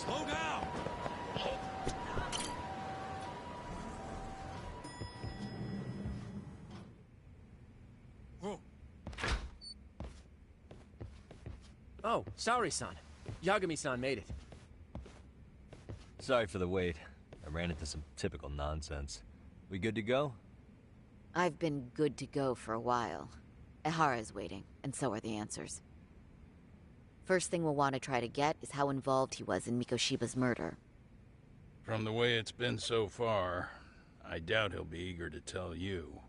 Slow down! Whoa. Oh, Saori-san. Yagami-san made it. Sorry for the wait. I ran into some typical nonsense. We good to go? I've been good to go for a while. Ehara's waiting, and so are the answers. First thing we'll want to try to get is how involved he was in Mikoshiba's murder. From the way it's been so far, I doubt he'll be eager to tell you.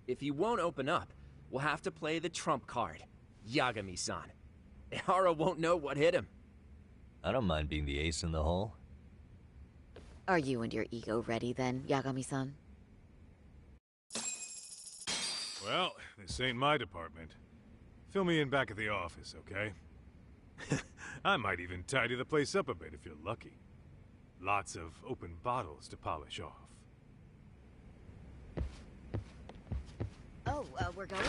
If he won't open up, we'll have to play the trump card. Yagami-san. Ehara won't know what hit him. I don't mind being the ace in the hole. Are you and your ego ready then, Yagami-san? Well, this ain't my department. Fill me in back at the office, okay? I might even tidy the place up a bit if you're lucky. Lots of open bottles to polish off. Oh, we're going?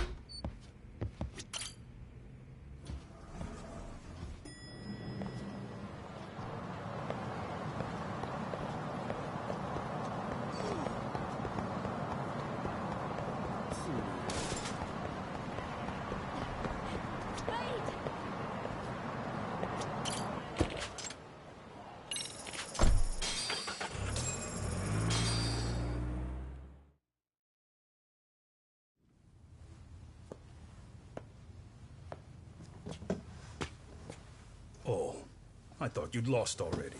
Oh, I thought you'd lost already.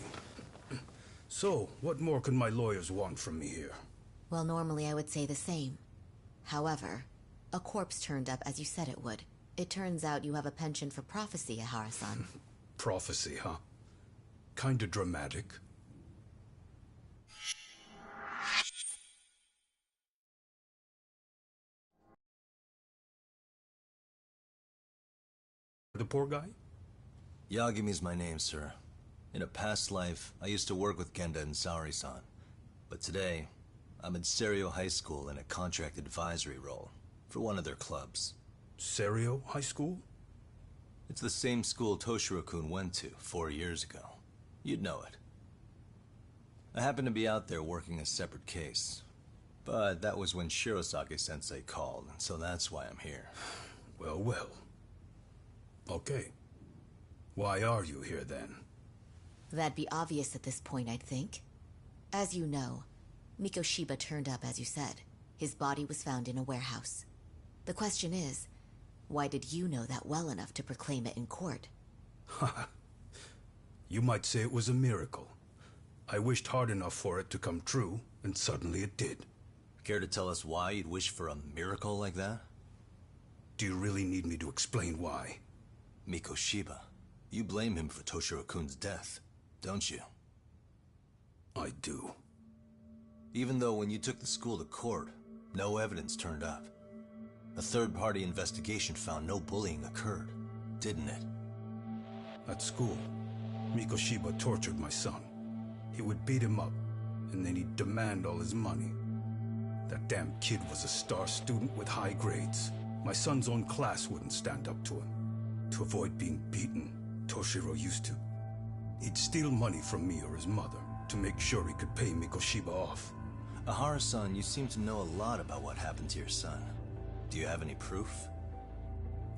So, what more could my lawyers want from me here? Well, normally I would say the same. However, a corpse turned up as you said it would. It turns out you have a penchant for prophecy, Ehara-san. Prophecy, huh? Kinda dramatic. The poor guy? Yagami's my name, sir. In a past life, I used to work with Genda and Saori-san. But today, I'm at Serio High School in a contract advisory role for one of their clubs. Serio High School? It's the same school Toshiro-kun went to 4 years ago. You'd know it. I happened to be out there working a separate case. But that was when Shirosake-sensei called, so that's why I'm here. Well, well. Okay. Why are you here then? That'd be obvious at this point, I'd think. As you know, Mikoshiba turned up as you said. His body was found in a warehouse. The question is, why did you know that well enough to proclaim it in court? You might say it was a miracle. I wished hard enough for it to come true, and suddenly it did. Care to tell us why you'd wish for a miracle like that? Do you really need me to explain why? Mikoshiba. You blame him for Toshiro-kun's death, don't you? I do. Even though when you took the school to court, no evidence turned up. A third-party investigation found no bullying occurred, didn't it? At school, Mikoshiba tortured my son. He would beat him up, and then he'd demand all his money. That damn kid was a star student with high grades. My son's own class wouldn't stand up to him. To avoid being beaten, Toshiro used to. He'd steal money from me or his mother to make sure he could pay Mikoshiba off. Ehara-san, you seem to know a lot about what happened to your son. Do you have any proof?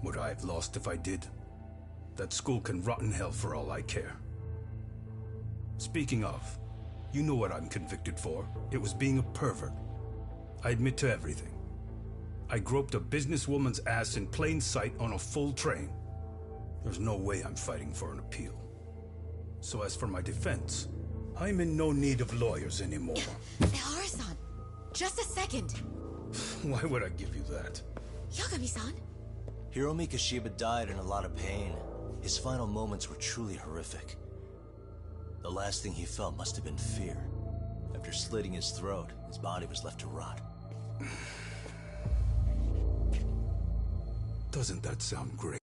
Would I have lost if I did? That school can rot in hell for all I care. Speaking of, you know what I'm convicted for. It was being a pervert. I admit to everything. I groped a businesswoman's ass in plain sight on a full train. There's no way I'm fighting for an appeal. So as for my defense, I'm in no need of lawyers anymore. Ehara-san, just a second. Why would I give you that? Yagami-san? Hiro Mikoshiba died in a lot of pain. His final moments were truly horrific. The last thing he felt must have been fear. After slitting his throat, his body was left to rot. Doesn't that sound great?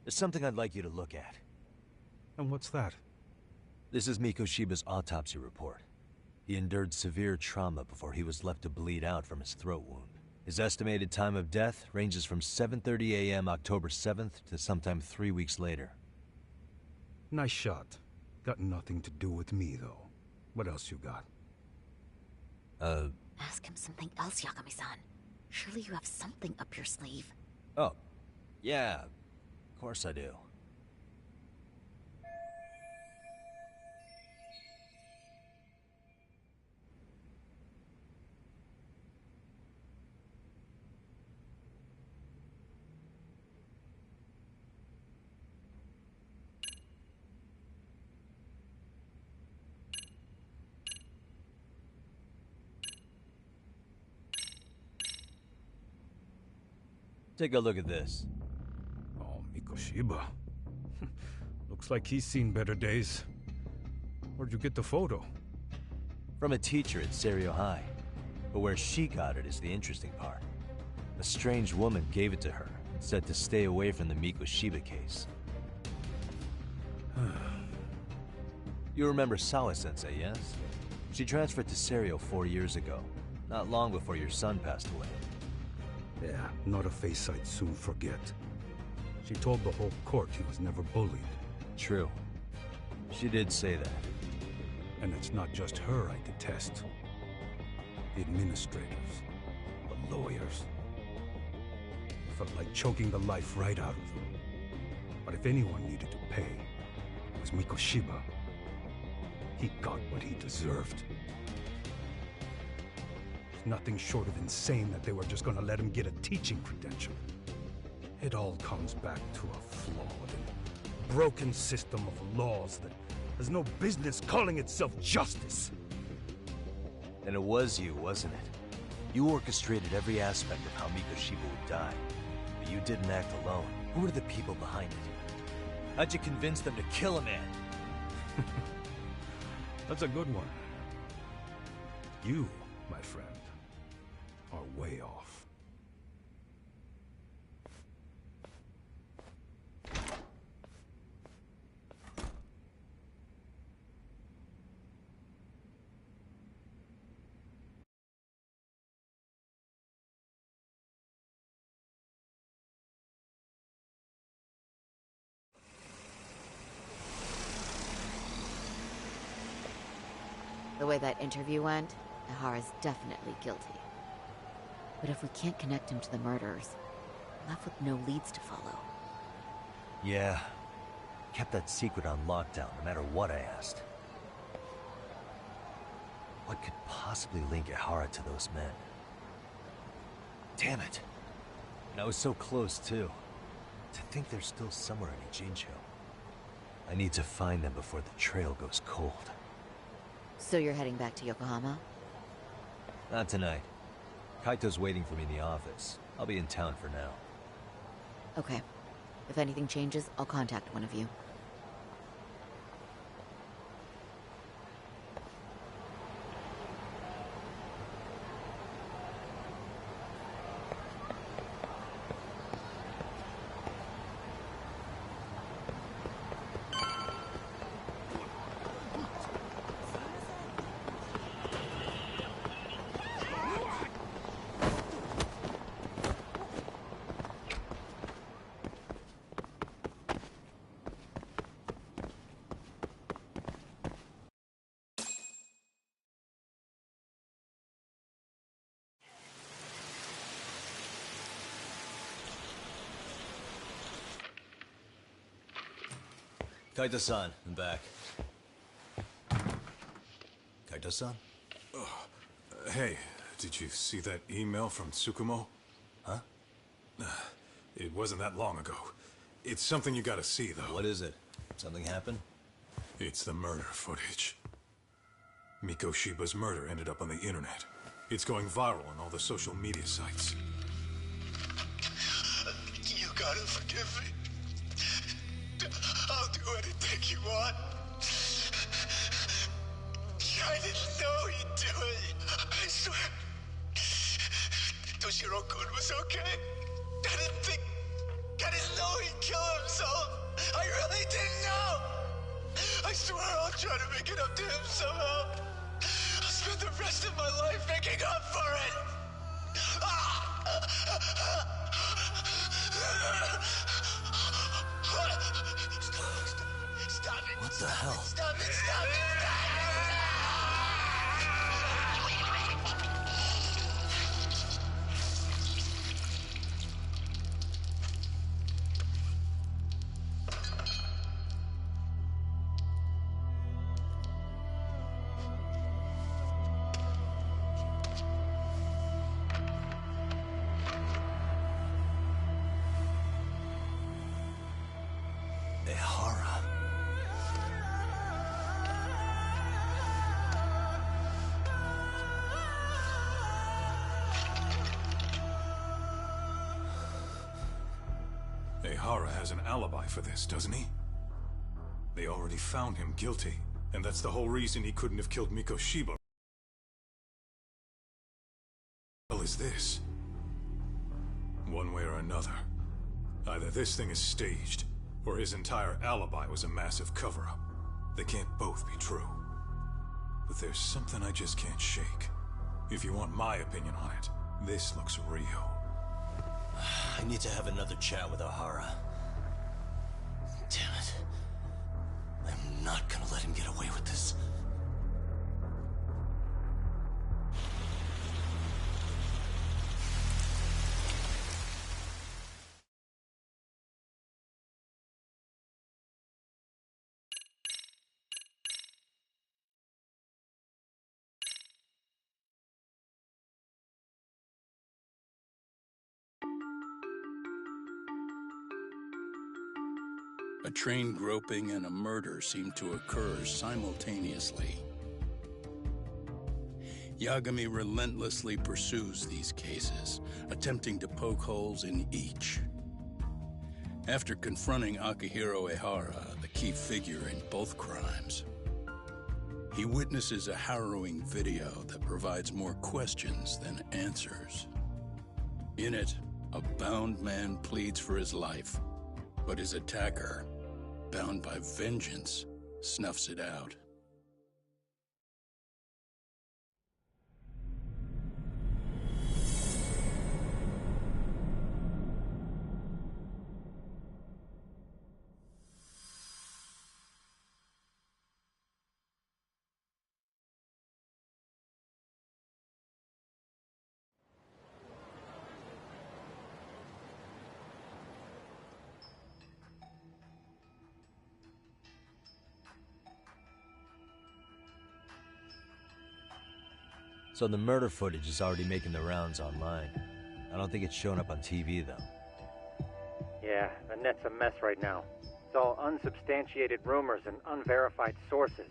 There's something I'd like you to look at. And what's that? This is Mikoshiba's autopsy report. He endured severe trauma before he was left to bleed out from his throat wound. His estimated time of death ranges from 7:30 a.m. October 7th to sometime 3 weeks later. Nice shot. Got nothing to do with me, though. What else you got? Ask him something else, Yagami-san. Surely you have something up your sleeve. Oh. Yeah. Of course I do. Take a look at this. Oh, Mikoshiba. Looks like he's seen better days. Where'd you get the photo? From a teacher at Serio High. But where she got it is the interesting part. A strange woman gave it to her and said to stay away from the Mikoshiba case. You remember Sawa-sensei, yes? She transferred to Serio 4 years ago, not long before your son passed away. Yeah, not a face I'd soon forget. She told the whole court he was never bullied. True. She did say that. And it's not just her I detest. The administrators, the lawyers. Felt like choking the life right out of them. But if anyone needed to pay, it was Mikoshiba. He got what he deserved. Nothing short of insane that they were just gonna let him get a teaching credential. It all comes back to a flawed and broken system of laws that has no business calling itself justice. And it was you, wasn't it? You orchestrated every aspect of how Mikoshiba would die. But you didn't act alone. Who were the people behind it? How'd you convince them to kill a man? That's a good one. You, my friend, are way off. The way that interview went, Ihara's definitely guilty. But if we can't connect him to the murderers, we're left with no leads to follow. Yeah. Kept that secret on lockdown, no matter what I asked. What could possibly link Ihara to those men? Damn it. And I was so close, too. To think they're still somewhere in Ijincho. I need to find them before the trail goes cold. So you're heading back to Yokohama? Not tonight. Kaito's waiting for me in the office. I'll be in town for now. Okay. If anything changes, I'll contact one of you. Kaito-san, I'm back. Kaito-san? Hey, did you see that email from Tsukumo? Huh? It wasn't that long ago. It's something you gotta see, though. What is it? Something happened? It's the murder footage. Mikoshiba's murder ended up on the internet. It's going viral on all the social media sites. You gotta forgive me. I'll do anything you want. I didn't know he'd do it. I swear. Toshiro-kun was okay. I didn't know he'd kill himself. assault. I really didn't know. I swear I'll try to make it up to him somehow. I'll spend the rest of my life making up for it. Stop it. What the hell? Stop it, stop it, stop it! Ehara. Ehara has an alibi for this, doesn't he? They already found him guilty, and that's the whole reason he couldn't have killed Mikoshiba. What is this? One way or another, either this thing is staged, or his entire alibi was a massive cover-up. They can't both be true. But there's something I just can't shake. If you want my opinion on it, this looks real. I need to have another chat with Ehara. Damn it. I'm not gonna let him get away with this. A train groping and a murder seem to occur simultaneously. Yagami relentlessly pursues these cases, attempting to poke holes in each. After confronting Akihiro Ehara, the key figure in both crimes, he witnesses a harrowing video that provides more questions than answers. In it, a bound man pleads for his life, but his attacker, bound by vengeance, snuffs it out. So the murder footage is already making the rounds online. I don't think it's showing up on TV, though. Yeah, the net's a mess right now. It's all unsubstantiated rumors and unverified sources.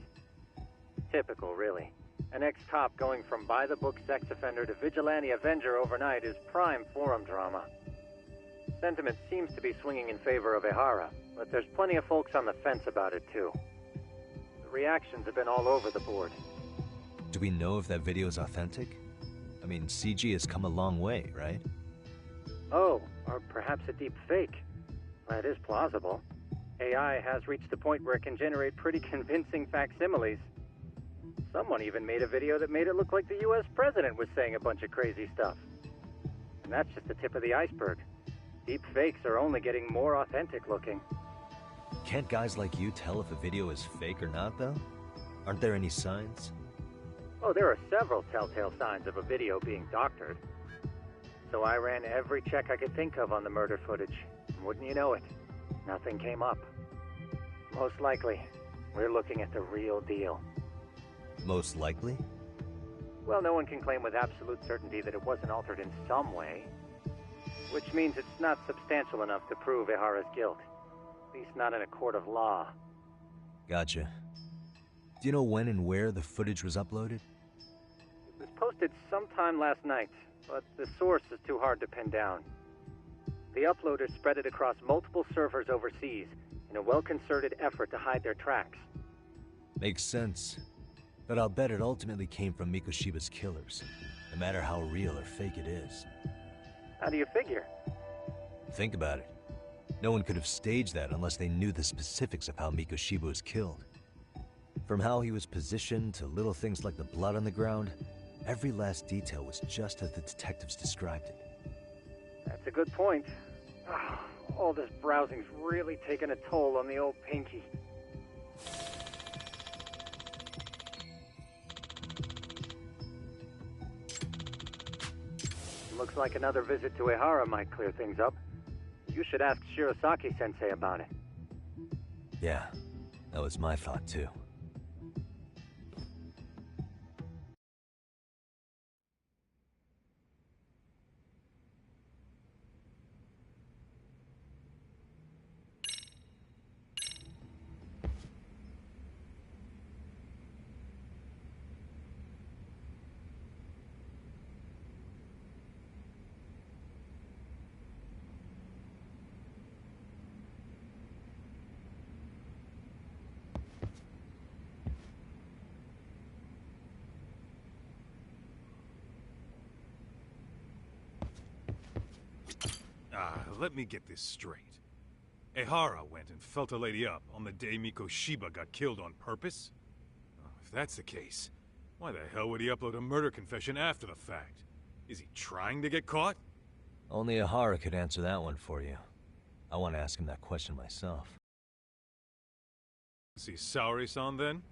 Typical, really. An ex-cop going from by-the-book sex offender to vigilante avenger overnight is prime forum drama. Sentiment seems to be swinging in favor of Ehara, but there's plenty of folks on the fence about it, too. The reactions have been all over the board. Do we know if that video is authentic? I mean, CG has come a long way, right? Oh, or perhaps a deep fake. That is plausible. AI has reached the point where it can generate pretty convincing facsimiles. Someone even made a video that made it look like the US president was saying a bunch of crazy stuff. And that's just the tip of the iceberg. Deep fakes are only getting more authentic looking. Can't guys like you tell if a video is fake or not, though? Aren't there any signs? Oh, there are several telltale signs of a video being doctored. So I ran every check I could think of on the murder footage. And wouldn't you know it, nothing came up. Most likely, we're looking at the real deal. Most likely? Well, no one can claim with absolute certainty that it wasn't altered in some way. Which means it's not substantial enough to prove Ehara's guilt. At least not in a court of law. Gotcha. Do you know when and where the footage was uploaded? It was posted sometime last night, but the source is too hard to pin down. The uploaders spread it across multiple servers overseas in a well-concerted effort to hide their tracks. Makes sense. But I'll bet it ultimately came from Mikoshiba's killers, no matter how real or fake it is. How do you figure? Think about it. No one could have staged that unless they knew the specifics of how Mikoshiba was killed. From how he was positioned to little things like the blood on the ground, every last detail was just as the detectives described it. That's a good point. All this browsing's really taken a toll on the old Pinky. Looks like another visit to Ehara might clear things up. You should ask Shirosaki-sensei about it. Yeah, that was my thought too. Let me get this straight. Ehara went and felt a lady up on the day Mikoshiba got killed on purpose? Oh, if that's the case, why the hell would he upload a murder confession after the fact? Is he trying to get caught? Only Ehara could answer that one for you. I want to ask him that question myself. See Saori-san then?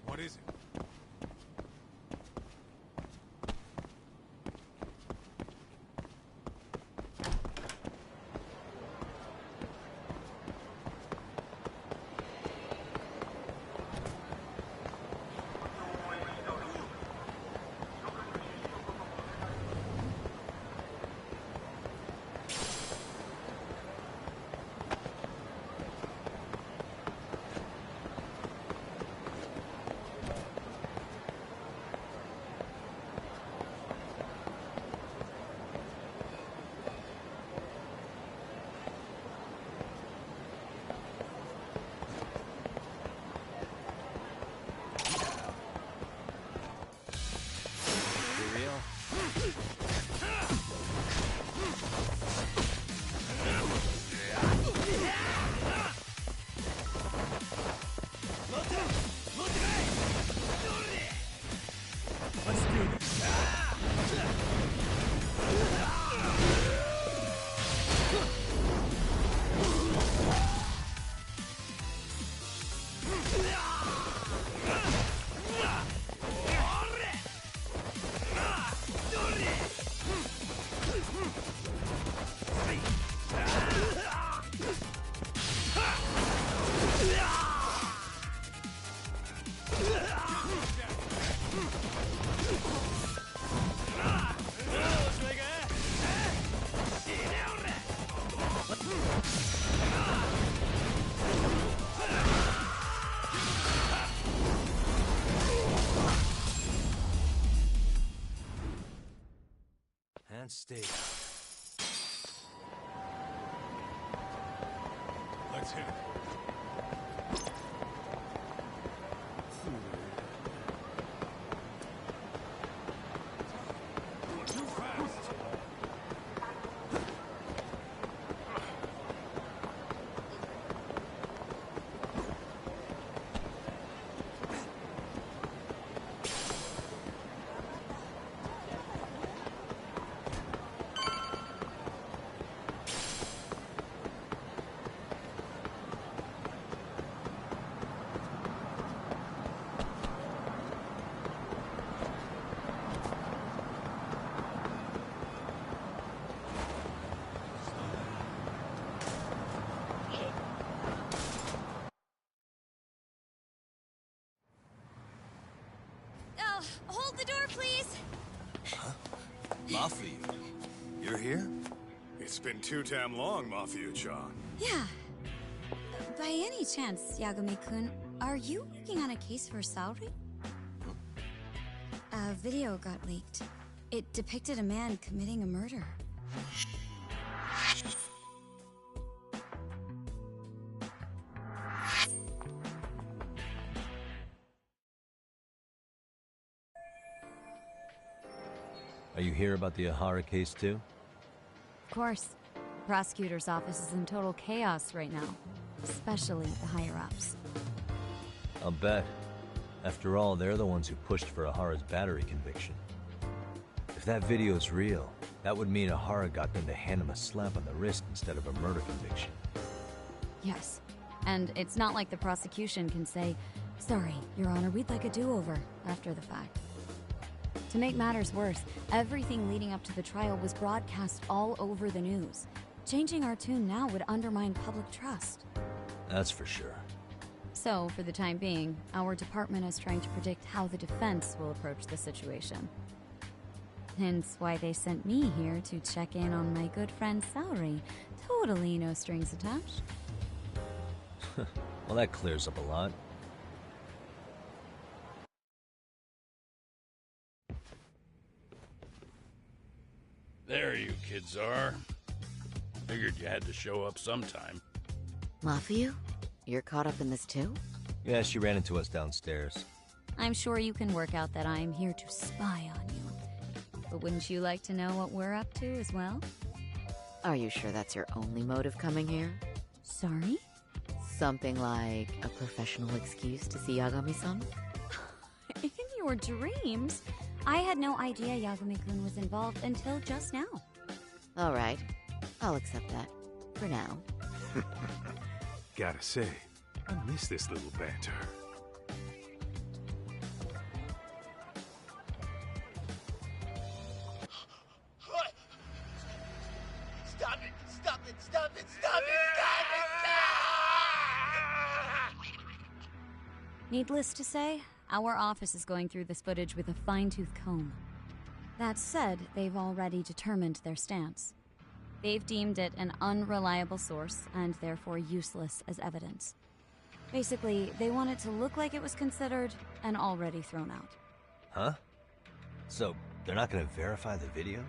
What is it? And stay. Let's hit it. Too fast. Hold the door, please! Huh? Mafuyu, you're here? It's been too damn long, Mafuyu-chan. Yeah. By any chance, Yagami-kun, are you working on a case for Saori? A video got leaked. It depicted a man committing a murder. hear about the Ehara case too? Of course. The prosecutor's office is in total chaos right now, especially the higher-ups. I'll bet. After all, they're the ones who pushed for Ehara's battery conviction. If that video is real, that would mean Ehara got them to hand him a slap on the wrist instead of a murder conviction. Yes. And it's not like the prosecution can say, "Sorry, Your Honor, we'd like a do-over," after the fact. To make matters worse, everything leading up to the trial was broadcast all over the news. Changing our tune now would undermine public trust. That's for sure. So, for the time being, our department is trying to predict how the defense will approach the situation. Hence why they sent me here to check in on my good friend's salary. Totally no strings attached. Well, that clears up a lot. There you kids are. Figured you had to show up sometime. Mafuyu? You're caught up in this too? Yeah, she ran into us downstairs. I'm sure you can work out that I'm here to spy on you. But wouldn't you like to know what we're up to as well? Are you sure that's your only motive coming here? Sorry? Something like a professional excuse to see Yagami-san? In your dreams? I had no idea Yagami-kun was involved until just now. All right. I'll accept that. For now. Gotta say, I miss this little banter. What? Stop it! Stop it! Stop it! Stop it! Stop it! Needless to say, our office is going through this footage with a fine-tooth comb. That said, they've already determined their stance. They've deemed it an unreliable source and therefore useless as evidence. Basically, they want it to look like it was considered and already thrown out. Huh? So, they're not gonna verify the video?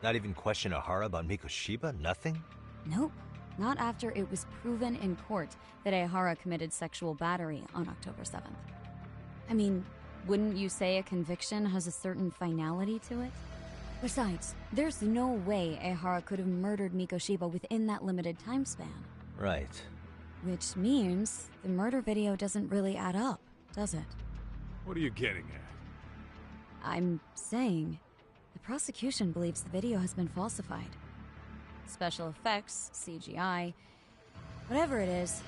Not even question Ehara about Mikoshiba? Nothing? Nope. Not after it was proven in court that Ehara committed sexual battery on October 7th. I mean, wouldn't you say a conviction has a certain finality to it? Besides, there's no way Ehara could have murdered Mikoshiba within that limited time span. Right. Which means the murder video doesn't really add up, does it? What are you getting at? I'm saying the prosecution believes the video has been falsified. Special effects, CGI, whatever it is,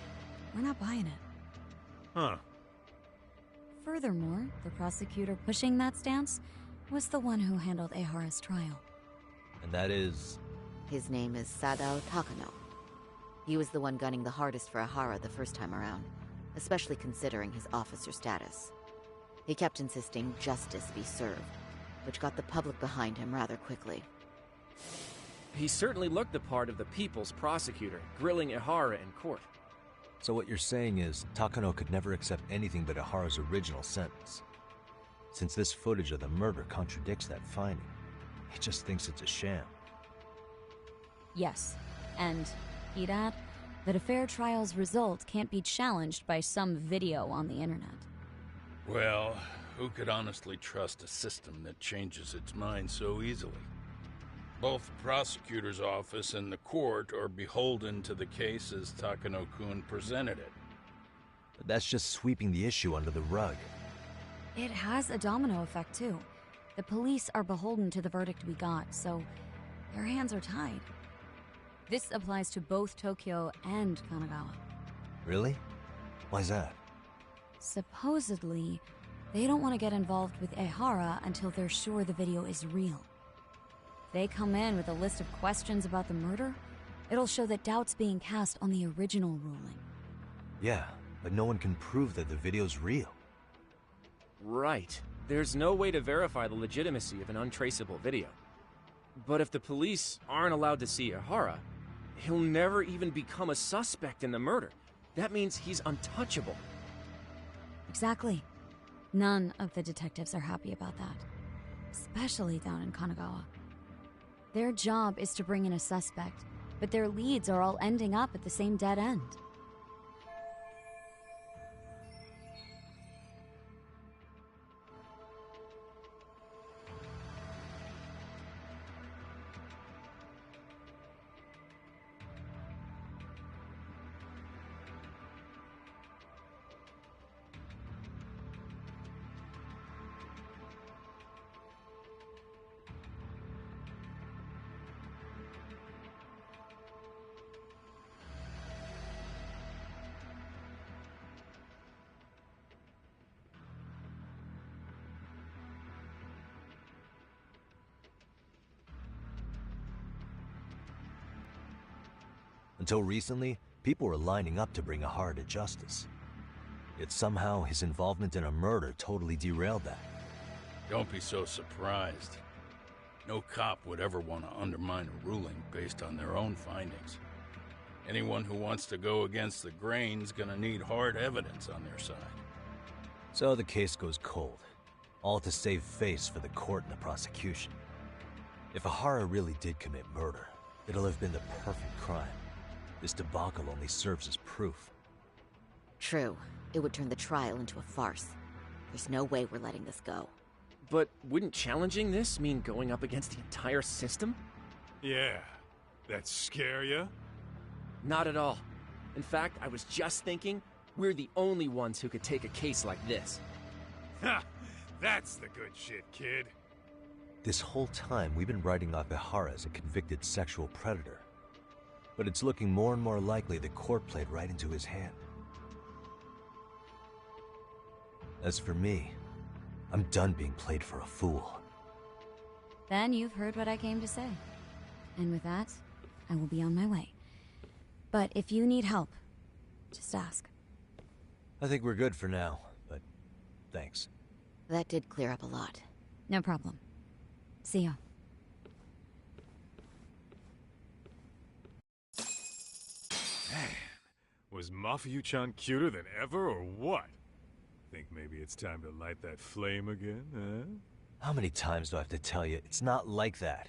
we're not buying it. Huh. Furthermore, the prosecutor pushing that stance was the one who handled Ehara's trial. And that is... His name is Sadao Takano. He was the one gunning the hardest for Ehara the first time around, especially considering his officer status. He kept insisting justice be served, which got the public behind him rather quickly. He certainly looked the part of the people's prosecutor, grilling Ehara in court. So what you're saying is, Takano could never accept anything but Ehara's original sentence. Since this footage of the murder contradicts that finding, he just thinks it's a sham. Yes, and he'd add that a fair trial's result can't be challenged by some video on the internet. Well, who could honestly trust a system that changes its mind so easily? Both the prosecutor's office and the court are beholden to the case as Takano-kun presented it. But that's just sweeping the issue under the rug. It has a domino effect, too. The police are beholden to the verdict we got, so their hands are tied. This applies to both Tokyo and Kanagawa. Really? Why's that? Supposedly, they don't want to get involved with Ehara until they're sure the video is real. They come in with a list of questions about the murder, it'll show that doubt's being cast on the original ruling. Yeah, but no one can prove that the video's real. Right. There's no way to verify the legitimacy of an untraceable video. But if the police aren't allowed to see Ehara, he'll never even become a suspect in the murder. That means he's untouchable. Exactly. None of the detectives are happy about that. Especially down in Kanagawa. Their job is to bring in a suspect, but their leads are all ending up at the same dead end. Until recently, people were lining up to bring Ihara to justice. Yet somehow his involvement in a murder totally derailed that. Don't be so surprised. No cop would ever want to undermine a ruling based on their own findings. Anyone who wants to go against the grain's gonna need hard evidence on their side. So the case goes cold, all to save face for the court and the prosecution. If Ihara really did commit murder, it'll have been the perfect crime. This debacle only serves as proof. True. It would turn the trial into a farce. There's no way we're letting this go. But wouldn't challenging this mean going up against the entire system? Yeah. That scare ya? Not at all. In fact, I was just thinking, we're the only ones who could take a case like this. Ha! That's the good shit, kid. This whole time, we've been writing off Ihara as a convicted sexual predator. But it's looking more and more likely the court played right into his hand. As for me, I'm done being played for a fool. Then you've heard what I came to say. And with that, I will be on my way. But if you need help, just ask. I think we're good for now, but thanks. That did clear up a lot. No problem. See ya. Man, was Mafuyu-chan cuter than ever, or what? Think maybe it's time to light that flame again, huh? How many times do I have to tell you, it's not like that?